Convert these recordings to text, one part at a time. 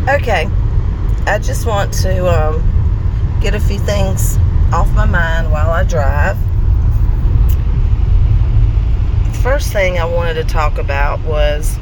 Okay, I just want to get a few things off my mind while I drive. The first thing I wanted to talk about was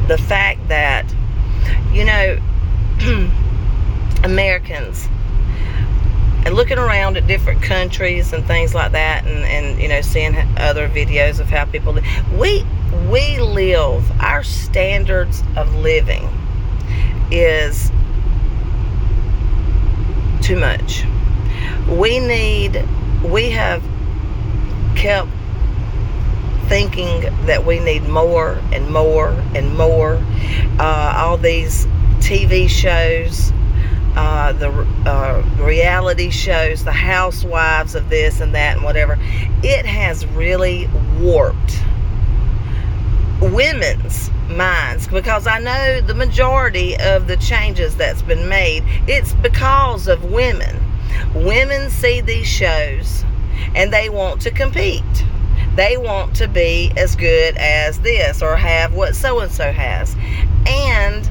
the fact that, you know, Americans, and looking around at different countries and things like that, and seeing other videos of how people live, we live, our standards of living is too much. We have kept thinking that we need more and more and more. All these TV shows, the reality shows, the housewives of this and that and whatever, it has really warped women's minds, because I know the majority of the changes that's been made, it's because of women. Women see these shows and they want to compete. They want to be as good as this or have what so-and-so has. And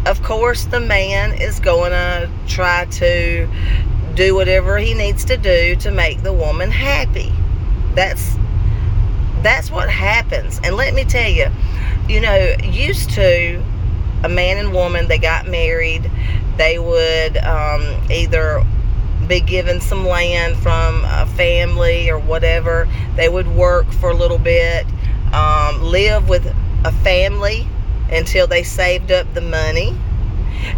of course the man is going to try to do whatever he needs to do to make the woman happy. That's what happens. And let me tell you, used to, a man and woman, they got married, they would either be given some land from a family or whatever. They would work for a little bit, live with a family until they saved up the money,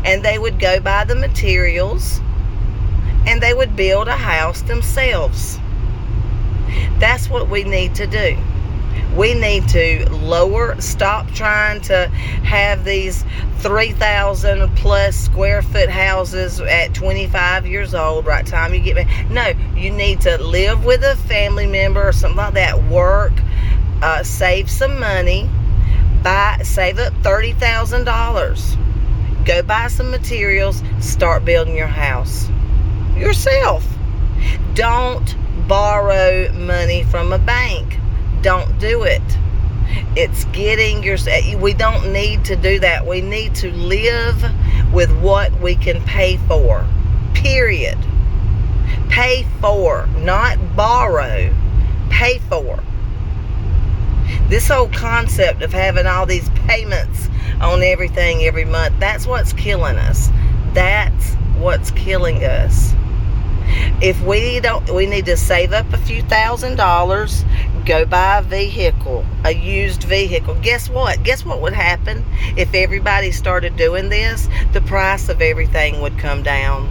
and they would go buy the materials and they would build a house themselves. That's what we need to do. We need to stop trying to have these 3,000 plus square foot houses at 25 years old, right time you get married. No, you need to live with a family member or something like that, work, save some money, save up $30,000, go buy some materials, start building your house yourself. Don't borrow money from a bank. Don't do it. It's we don't need to do that. We need to live with what we can pay for. Period. Pay for, not borrow. Pay for. This whole concept of having all these payments on everything every month, that's what's killing us. That's what's killing us. If we need to save up a few $1,000s, go buy a vehicle, a used vehicle. Guess what? Guess what would happen if everybody started doing this? The price of everything would come down.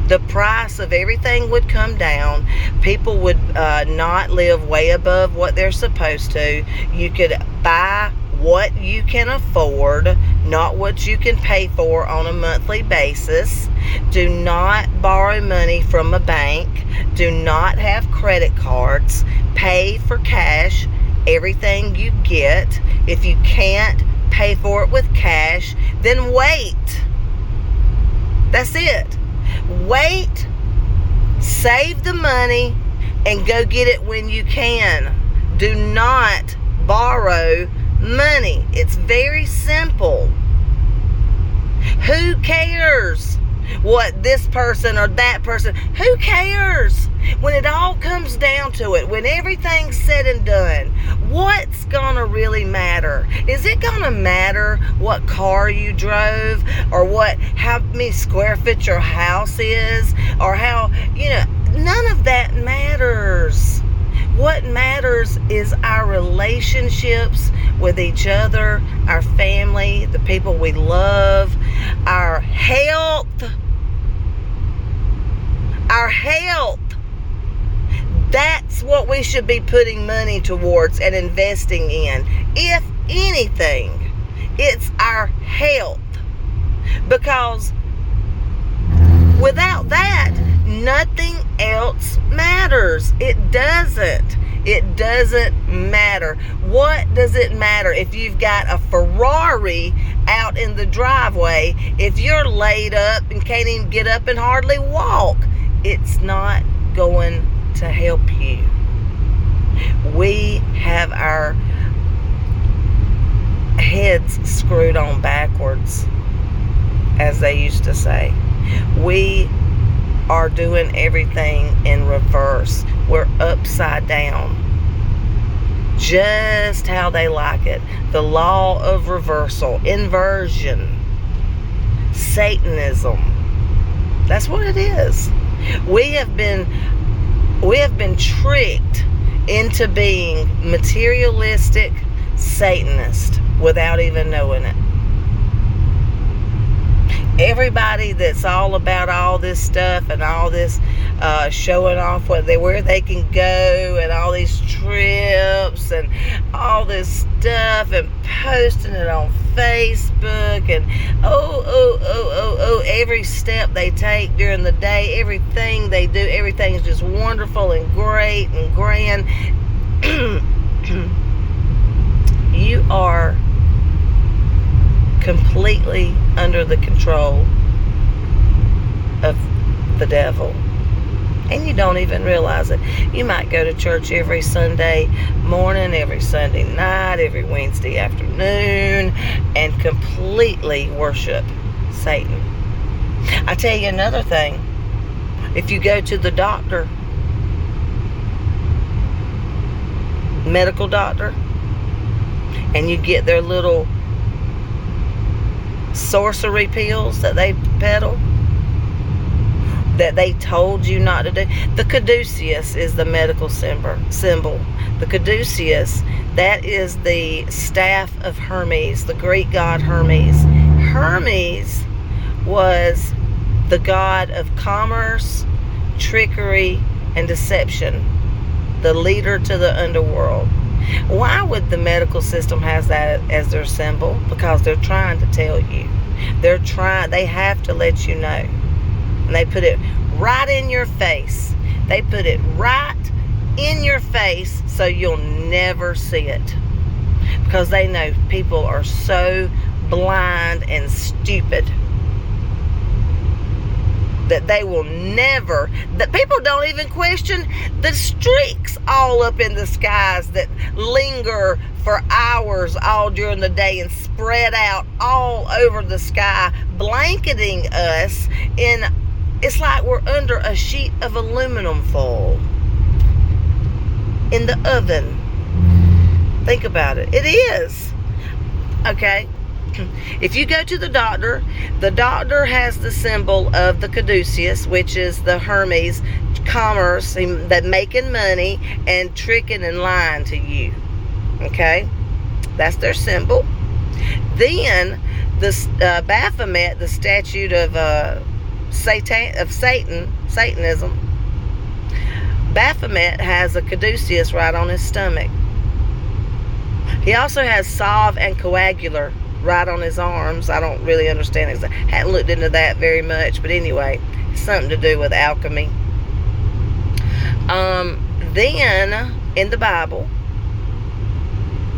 The price of everything would come down. People would not live way above what they're supposed to. You could buy what you can afford, not what you can pay for on a monthly basis. Do not borrow money from a bank. Do not have credit cards. Pay for cash everything you get. If you can't pay for it with cash, then wait. That's it. Wait, save the money, and go get it when you can. Do not borrow money. It's very simple. Who cares what this person or that person, who cares? When it all comes down to it, when everything's said and done, what's gonna really matter? Is it gonna matter what car you drove, or how many square feet your house is, or none of that matters. What matters is our relationships with each other, our family, the people we love, our health. Our health. That's what we should be putting money towards and investing in. If anything, it's our health. Because without that, nothing else matters. It doesn't. It doesn't matter. What does it matter if you've got a Ferrari out in the driveway if you're laid up and can't even get up and hardly walk? It's not going to help you. We have our heads screwed on backwards, as they used to say. We are doing everything in reverse. We're upside down. Just how they like it. The law of reversal, inversion, Satanism. That's what it is. We have been tricked into being materialistic Satanists without even knowing it. Everybody that's all about all this stuff and all this showing off where they can go and all these trips and all this stuff and posting it on Facebook and every step they take during the day, everything they do, everything's just wonderful and great and grand. You are completely under the control of the devil, and you don't even realize it. You might go to church every Sunday morning, every Sunday night, every Wednesday afternoon, and completely worship Satan. I tell you another thing. If you go to the doctor, medical doctor, and you get their little sorcery pills that they peddle, that they told you not to do. The caduceus is the medical symbol. The caduceus, that is the staff of Hermes, the Greek god Hermes. Hermes was the god of commerce, trickery, and deception, the leader to the underworld. Why would the medical system have that as their symbol? Because they're trying to tell you. They have to let you know. And they put it right in your face. They put it right in your face so you'll never see it. Because they know people are so blind and stupid that they will never, that people don't even question the streaks all up in the skies that linger for hours all during the day and spread out all over the sky, blanketing us in, it's like we're under a sheet of aluminum foil in the oven. Think about it. It is. Okay? If you go to the doctor has the symbol of the caduceus, which is the Hermes commerce, that making money and tricking and lying to you. Okay? That's their symbol. Then the Baphomet, the statue of Satanism, Baphomet has a caduceus right on his stomach. He also has salve and coagular right on his arms. I don't really understand it. I hadn't looked into that very much, but anyway, it's something to do with alchemy. Then in the Bible,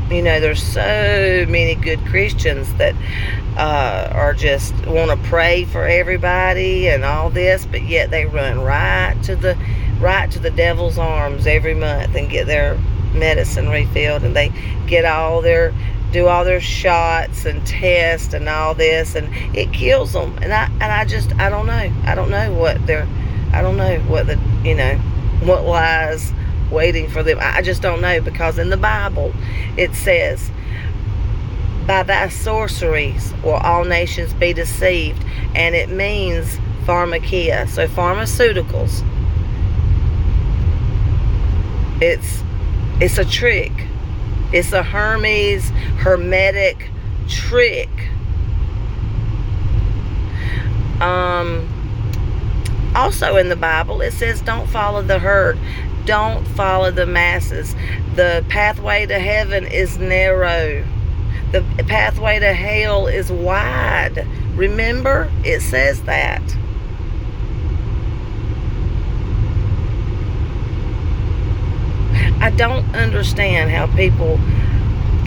there's so many good Christians that are just want to pray for everybody and all this, but yet they run right to the devil's arms every month and get their medicine refilled, and they get do all their shots and tests and all this, and it kills them. And I don't know what lies waiting for them. I just don't know, because in the Bible it says, by thy sorceries will all nations be deceived, and it means pharmakia, so pharmaceuticals. It's a trick. It's a hermetic trick. Also in the Bible, it says don't follow the herd. Don't follow the masses. The pathway to heaven is narrow. The pathway to hell is wide. Remember, it says that. I don't understand how people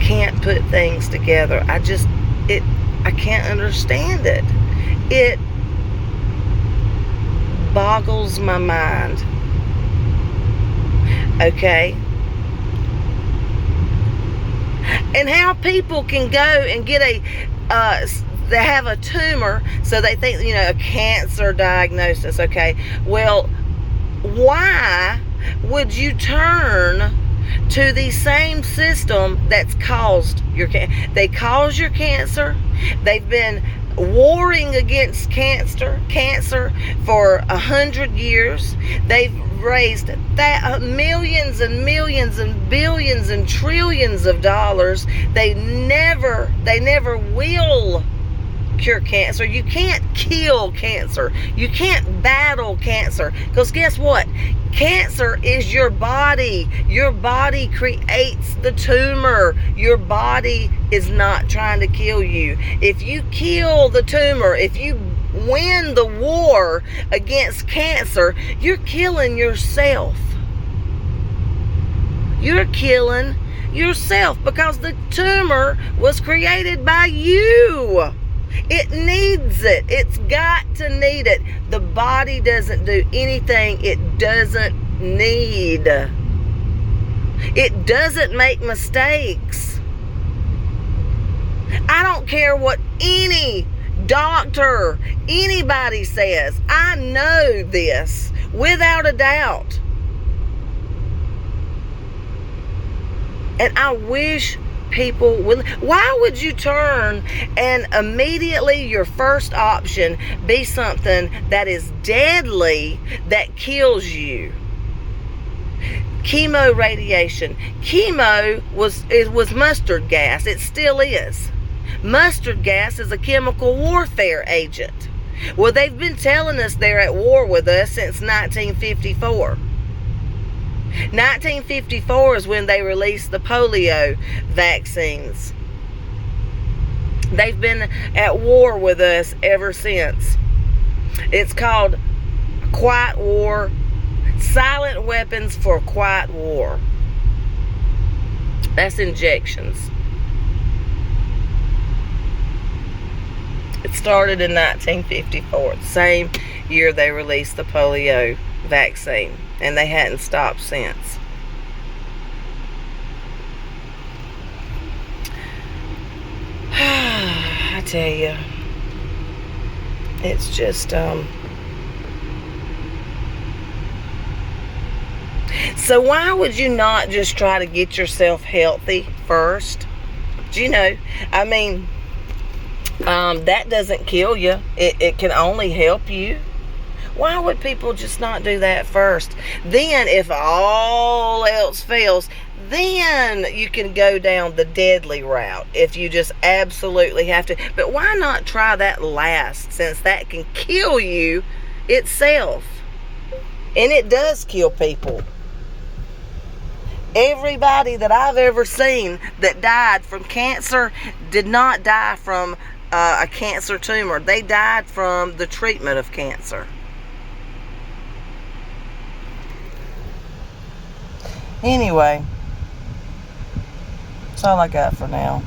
can't put things together. I can't understand it. It boggles my mind. Okay? And how people can go and get they have a tumor, so they think, a cancer diagnosis. Okay, well, why would you turn to the same system that's caused your cancer? They caused your cancer. They've been warring against cancer for 100 years. They've raised millions and millions and billions and trillions of dollars. They never will cure cancer. You can't kill cancer. You can't battle cancer, because guess what? Cancer is your body. Your body creates the tumor. Your body is not trying to kill you. If you kill the tumor, if you win the war against cancer, you're killing yourself. You're killing yourself, because the tumor was created by you. It needs it. It's got to need it. The body doesn't do anything it doesn't need. It doesn't make mistakes. I don't care what any doctor, anybody says. I know this without a doubt. And I wish people would. Why would you turn and immediately your first option be something that is deadly, that kills you? Chemo radiation. Chemo was mustard gas. It still is. Mustard gas is a chemical warfare agent. Well, they've been telling us they're at war with us since 1954. 1954 is when they released the polio vaccines. They've been at war with us ever since. It's called Quiet War. Silent weapons for quiet war. That's injections. It started in 1954, the same year they released the polio vaccine, and they hadn't stopped since. I tell you, it's just so why would you not just try to get yourself healthy first? I mean, that doesn't kill you. It can only help you. Why would people just not do that first? Then, if all else fails, then you can go down the deadly route if you just absolutely have to. But why not try that last, since that can kill you itself? And it does kill people. Everybody that I've ever seen that died from cancer did not die from a cancer tumor. They died from the treatment of cancer. Anyway, that's all I got for now.